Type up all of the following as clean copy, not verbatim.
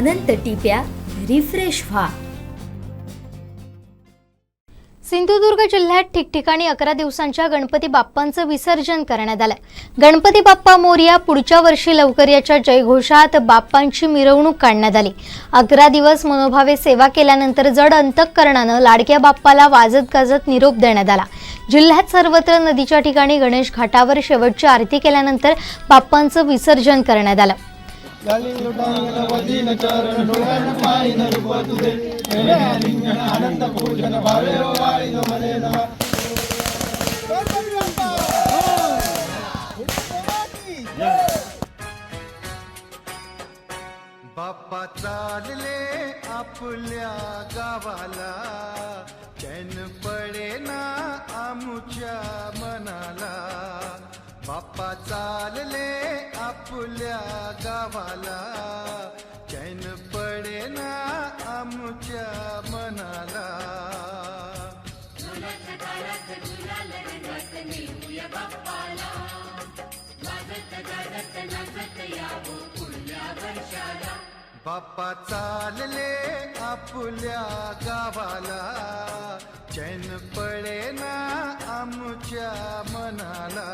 अनंत टिप्या refresh व्हा. सिंधुदुर्ग जिल्ह्यात ठिकठिकाणी 11 दिवसांच्या गणपती बाप्पांचं विसर्जन करण्यात आलं. गणपती बाप्पा मोरया पुढच्या वर्षी लवकर याच्या जयघोषात बाप्पांची मिरवणूक काढण्यात आली. 11 दिवस मनोभावे सेवा केल्यानंतर जड अंतःकरणानं लाडक्या बाप्पाला वाजत गाजत निरोप देण्यात आला. जिल्ह्यात सर्वत्र नदीच्या ठिकाणी गणेश घाटावर शेवटची आरती केल्यानंतर बाप्पांचं विसर्जन करण्यात आलं. बाप्पा चालले आपल्या गावाला, चैन पडे ना आमुच्या मनाला. बाप्पा चालले आपल्या गावाला, चैन पडे ना आमुच्या मनाला. बाप्पा चालले आपल्या गावाला, चैन पडे ना आमुच्या मनाला.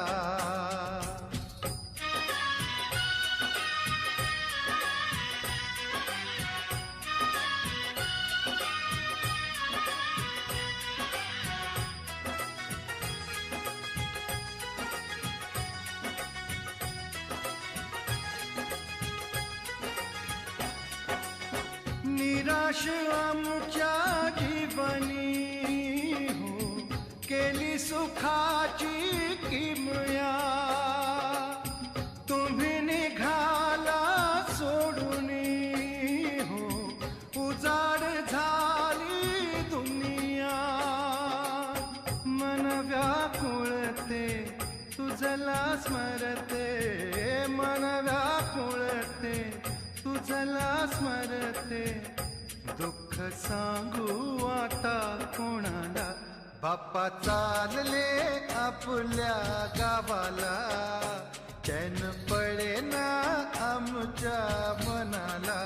निराश आमच्या जीवनी हो, केली सुखाची किमया. तुम्ही निघाला सोडून हो, उजाड झाली दुनिया. मन व्याकुळते तुझला स्मरते, मन व्याकुळते तुझला स्मरते. दुःख सांगू आता कोणाला. बाप्पा चालले आपल्या गावाला, चैन पडे ना आमच्या मनाला.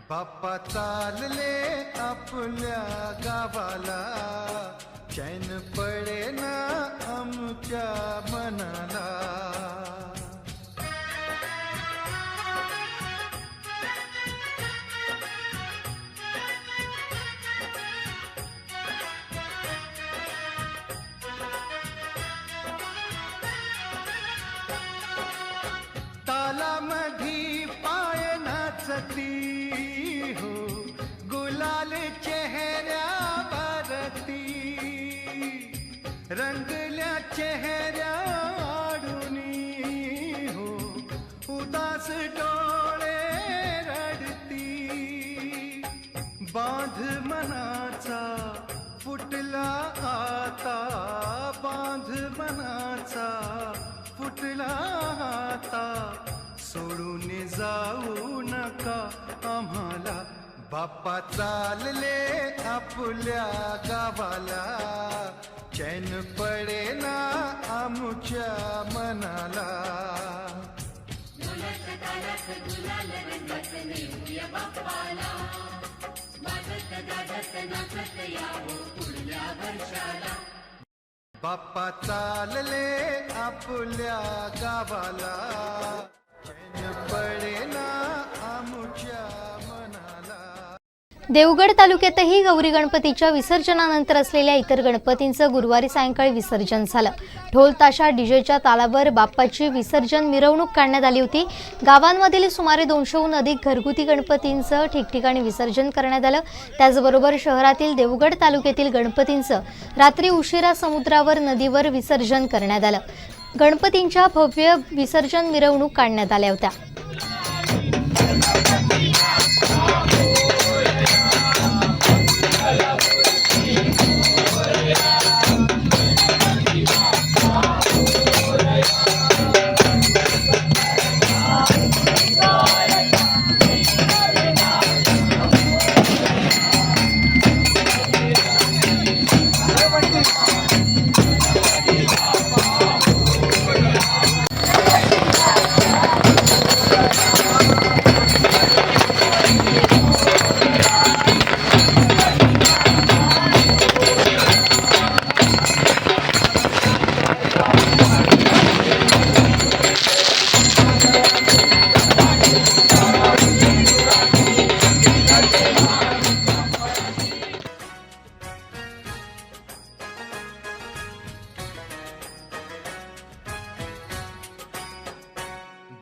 बाप्पा चालले आपल्या गावाला, चैन पडे ना आमच्या मनाला. तालामधी पाय नाचती हो, गुलाल चेहऱ्यावरती. रंगल्या चेहऱ्या आडुनी हो, उदास डोळे रडती. बांध मनाचा फुटला आता, बांध मनाचा फुटला आता. सोडून जाऊ नका आम्हाला. बाप्पा चालले आपल्या गावाला, चैन पडे ना आमुच्या मनाला. बाप्पा चालले आपल्या गावाला, चैन पडे ना आमुच्या मनाला. देवगड तालुक्यातही गौरी गणपतीच्या विसर्जनानंतर असलेल्या इतर गणपतींचं गुरुवारी सायंकाळी विसर्जन झालं. ढोल ताशा डीजेच्या तालावर बाप्पाची विसर्जन मिरवणूक काढण्यात आली होती. गावांमधील सुमारे 200हून अधिक घरगुती गणपतींचं ठिकठिकाणी विसर्जन करण्यात आलं. त्याचबरोबर शहरातील देवगड तालुक्यातील गणपतींचं रात्री उशिरा समुद्रावर नदीवर विसर्जन करण्यात आलं. गणपतींच्या भव्य विसर्जन मिरवणूक काढण्यात आल्या होत्या.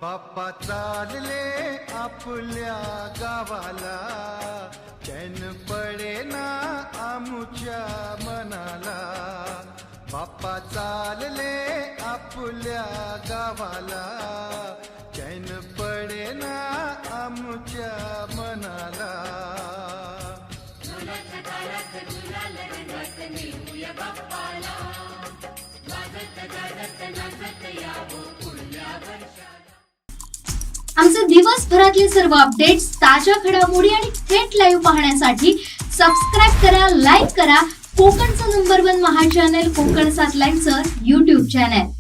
बाप्पा चालले आपल्या गावाला, चैन पडेना आमुच्या मनाला. बाप्पा चालले आपल्या गावाला, चैन पडेना आमुच्या मनाला. आमचे दिवसभरातले सर्व अपडेट्स, ताज्या घडामोडी आणि थेट लाईव्ह पाहण्यासाठी सबस्क्राईब करा, लाईक करा कोकणचं नंबर 1 महा चॅनल कोकण 7 लाईव्हचं YouTube चॅनल.